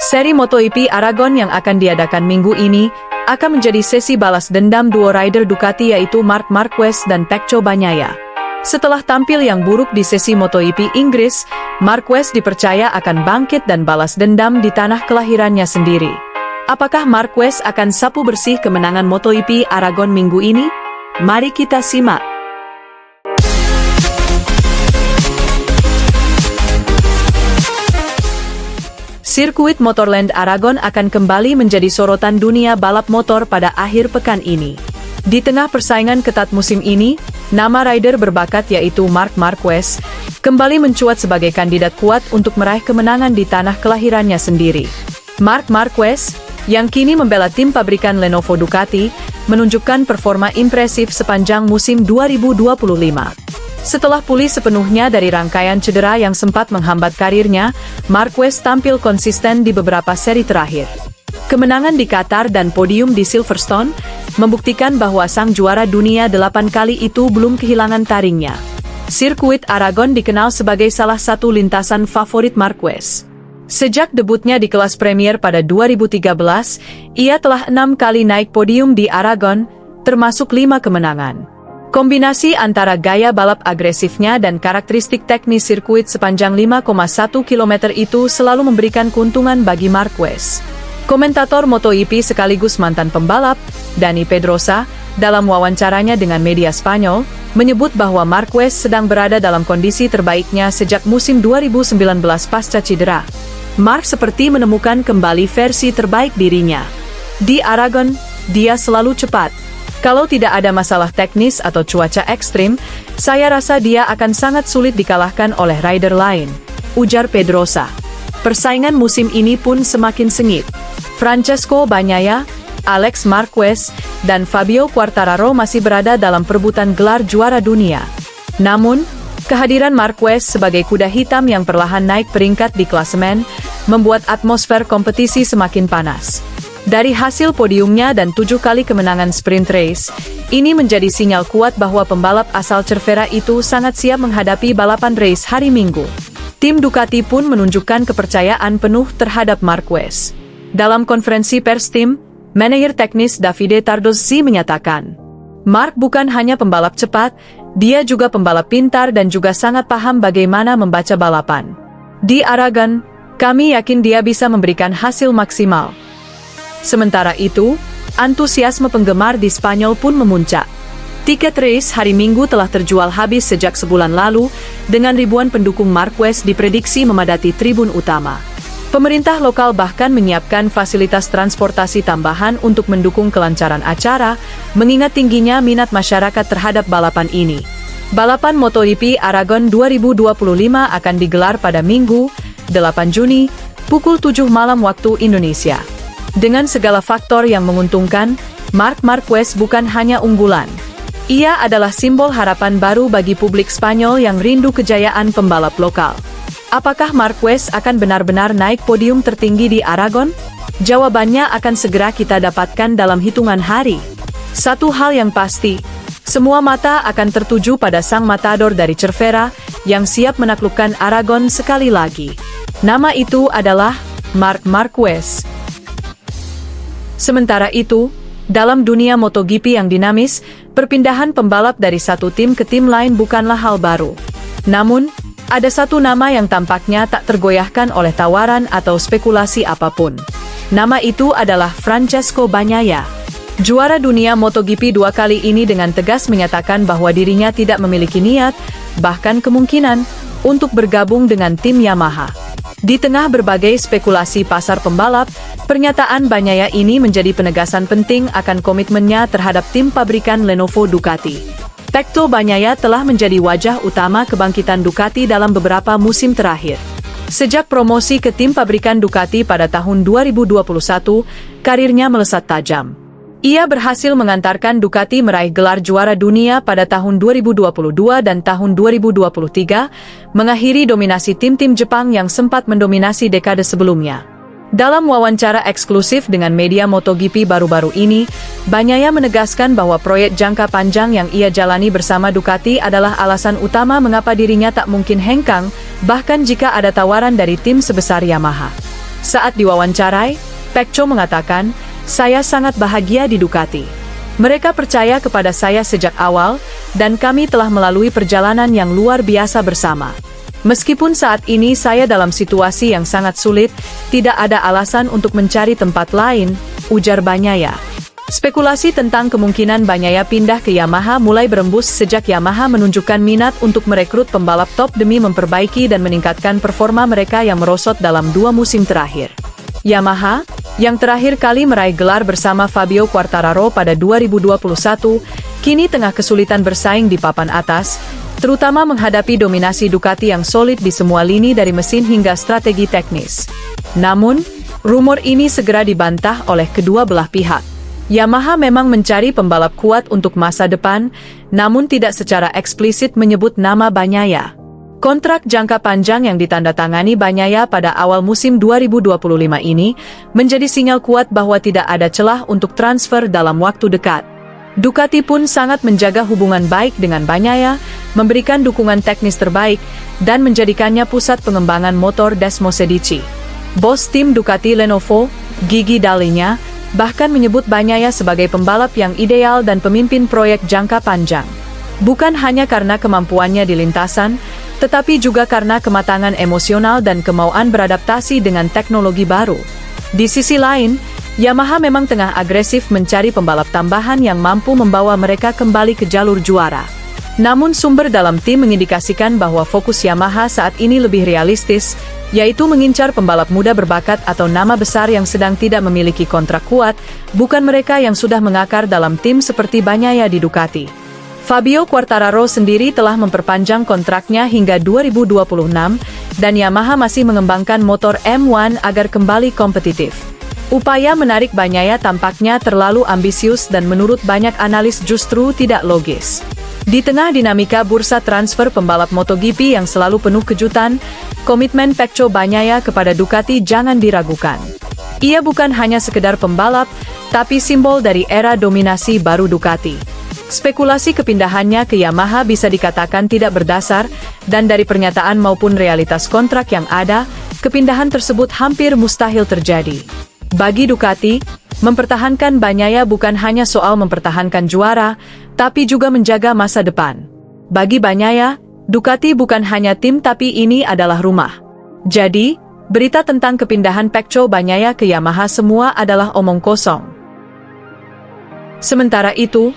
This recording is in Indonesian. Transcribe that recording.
Seri MotoGP Aragon yang akan diadakan minggu ini akan menjadi sesi balas dendam duo rider Ducati yaitu Marc Marquez dan Pecco Bagnaia. Setelah tampil yang buruk di sesi MotoGP Inggris, Marquez dipercaya akan bangkit dan balas dendam di tanah kelahirannya sendiri. Apakah Marquez akan sapu bersih kemenangan MotoGP Aragon minggu ini? Mari kita simak. Sirkuit Motorland Aragon akan kembali menjadi sorotan dunia balap motor pada akhir pekan ini. Di tengah persaingan ketat musim ini, nama rider berbakat yaitu Marc Marquez kembali mencuat sebagai kandidat kuat untuk meraih kemenangan di tanah kelahirannya sendiri. Marc Marquez, yang kini membela tim pabrikan Lenovo Ducati, menunjukkan performa impresif sepanjang musim 2025. Setelah pulih sepenuhnya dari rangkaian cedera yang sempat menghambat karirnya, Marquez tampil konsisten di beberapa seri terakhir. Kemenangan di Qatar dan podium di Silverstone membuktikan bahwa sang juara dunia 8 kali itu belum kehilangan taringnya. Sirkuit Aragon dikenal sebagai salah satu lintasan favorit Marquez. Sejak debutnya di kelas Premier pada 2013, ia telah 6 kali naik podium di Aragon, termasuk 5 kemenangan. Kombinasi antara gaya balap agresifnya dan karakteristik teknis sirkuit sepanjang 5,1 km itu selalu memberikan keuntungan bagi Marquez. Komentator MotoGP sekaligus mantan pembalap, Dani Pedrosa, dalam wawancaranya dengan media Spanyol, menyebut bahwa Marquez sedang berada dalam kondisi terbaiknya sejak musim 2019 pasca cedera. Marc seperti menemukan kembali versi terbaik dirinya. Di Aragon, dia selalu cepat. Kalau tidak ada masalah teknis atau cuaca ekstrim, saya rasa dia akan sangat sulit dikalahkan oleh rider lain, ujar Pedrosa. Persaingan musim ini pun semakin sengit. Francesco Bagnaia, Alex Marquez, dan Fabio Quartararo masih berada dalam perebutan gelar juara dunia. Namun, kehadiran Marquez sebagai kuda hitam yang perlahan naik peringkat di klasemen membuat atmosfer kompetisi semakin panas. Dari hasil podiumnya dan 7 kali kemenangan sprint race, ini menjadi sinyal kuat bahwa pembalap asal Cervera itu sangat siap menghadapi balapan race hari Minggu. Tim Ducati pun menunjukkan kepercayaan penuh terhadap Marquez. Dalam konferensi pers tim, manajer teknis Davide Tardozzi menyatakan, Marc bukan hanya pembalap cepat, dia juga pembalap pintar dan juga sangat paham bagaimana membaca balapan. Di Aragon, kami yakin dia bisa memberikan hasil maksimal. Sementara itu, antusiasme penggemar di Spanyol pun memuncak. Tiket race hari Minggu telah terjual habis sejak sebulan lalu, dengan ribuan pendukung Marquez diprediksi memadati tribun utama. Pemerintah lokal bahkan menyiapkan fasilitas transportasi tambahan untuk mendukung kelancaran acara, mengingat tingginya minat masyarakat terhadap balapan ini. Balapan MotoGP Aragon 2025 akan digelar pada Minggu, 8 Juni, pukul 7 malam waktu Indonesia. Dengan segala faktor yang menguntungkan, Marc Marquez bukan hanya unggulan. Ia adalah simbol harapan baru bagi publik Spanyol yang rindu kejayaan pembalap lokal. Apakah Marquez akan benar-benar naik podium tertinggi di Aragon? Jawabannya akan segera kita dapatkan dalam hitungan hari. Satu hal yang pasti, semua mata akan tertuju pada sang matador dari Cervera yang siap menaklukkan Aragon sekali lagi. Nama itu adalah Marc Marquez. Sementara itu, dalam dunia MotoGP yang dinamis, perpindahan pembalap dari satu tim ke tim lain bukanlah hal baru. Namun, ada satu nama yang tampaknya tak tergoyahkan oleh tawaran atau spekulasi apapun. Nama itu adalah Francesco Bagnaia. Juara dunia MotoGP 2 kali ini dengan tegas menyatakan bahwa dirinya tidak memiliki niat, bahkan kemungkinan, untuk bergabung dengan tim Yamaha. Di tengah berbagai spekulasi pasar pembalap, pernyataan Bagnaia ini menjadi penegasan penting akan komitmennya terhadap tim pabrikan Lenovo Ducati. Pecco Bagnaia telah menjadi wajah utama kebangkitan Ducati dalam beberapa musim terakhir. Sejak promosi ke tim pabrikan Ducati pada tahun 2021, karirnya melesat tajam. Ia berhasil mengantarkan Ducati meraih gelar juara dunia pada tahun 2022 dan tahun 2023, mengakhiri dominasi tim-tim Jepang yang sempat mendominasi dekade sebelumnya. Dalam wawancara eksklusif dengan media MotoGP baru-baru ini, Bagnaia menegaskan bahwa proyek jangka panjang yang ia jalani bersama Ducati adalah alasan utama mengapa dirinya tak mungkin hengkang, bahkan jika ada tawaran dari tim sebesar Yamaha. Saat diwawancarai, Pecco mengatakan, "Saya sangat bahagia di Ducati. Mereka percaya kepada saya sejak awal, dan kami telah melalui perjalanan yang luar biasa bersama. Meskipun saat ini saya dalam situasi yang sangat sulit, tidak ada alasan untuk mencari tempat lain," ujar Bagnaia. Spekulasi tentang kemungkinan Bagnaia pindah ke Yamaha mulai berembus sejak Yamaha menunjukkan minat untuk merekrut pembalap top demi memperbaiki dan meningkatkan performa mereka yang merosot dalam 2 musim terakhir. Yamaha, yang terakhir kali meraih gelar bersama Fabio Quartararo pada 2021, kini tengah kesulitan bersaing di papan atas, terutama menghadapi dominasi Ducati yang solid di semua lini dari mesin hingga strategi teknis. Namun, rumor ini segera dibantah oleh kedua belah pihak. Yamaha memang mencari pembalap kuat untuk masa depan, namun tidak secara eksplisit menyebut nama Bagnaia. Kontrak jangka panjang yang ditandatangani Bagnaia pada awal musim 2025 ini menjadi sinyal kuat bahwa tidak ada celah untuk transfer dalam waktu dekat. Ducati pun sangat menjaga hubungan baik dengan Bagnaia, memberikan dukungan teknis terbaik, dan menjadikannya pusat pengembangan motor Desmosedici. Bos tim Ducati Lenovo, Gigi Dall'Igna, bahkan menyebut Bagnaia sebagai pembalap yang ideal dan pemimpin proyek jangka panjang. Bukan hanya karena kemampuannya di lintasan, tetapi juga karena kematangan emosional dan kemauan beradaptasi dengan teknologi baru. Di sisi lain, Yamaha memang tengah agresif mencari pembalap tambahan yang mampu membawa mereka kembali ke jalur juara. Namun sumber dalam tim mengindikasikan bahwa fokus Yamaha saat ini lebih realistis, yaitu mengincar pembalap muda berbakat atau nama besar yang sedang tidak memiliki kontrak kuat, bukan mereka yang sudah mengakar dalam tim seperti Bagnaia di Ducati. Fabio Quartararo sendiri telah memperpanjang kontraknya hingga 2026, dan Yamaha masih mengembangkan motor M1 agar kembali kompetitif. Upaya menarik Bagnaia tampaknya terlalu ambisius dan menurut banyak analis justru tidak logis. Di tengah dinamika bursa transfer pembalap MotoGP yang selalu penuh kejutan, komitmen Pecco Bagnaia kepada Ducati jangan diragukan. Ia bukan hanya sekedar pembalap, tapi simbol dari era dominasi baru Ducati. Spekulasi kepindahannya ke Yamaha bisa dikatakan tidak berdasar, dan dari pernyataan maupun realitas kontrak yang ada, kepindahan tersebut hampir mustahil terjadi. Bagi Ducati, mempertahankan Bagnaia bukan hanya soal mempertahankan juara, tapi juga menjaga masa depan. Bagi Bagnaia, Ducati bukan hanya tim tapi ini adalah rumah. Jadi, berita tentang kepindahan Pecco Bagnaia ke Yamaha semua adalah omong kosong. Sementara itu,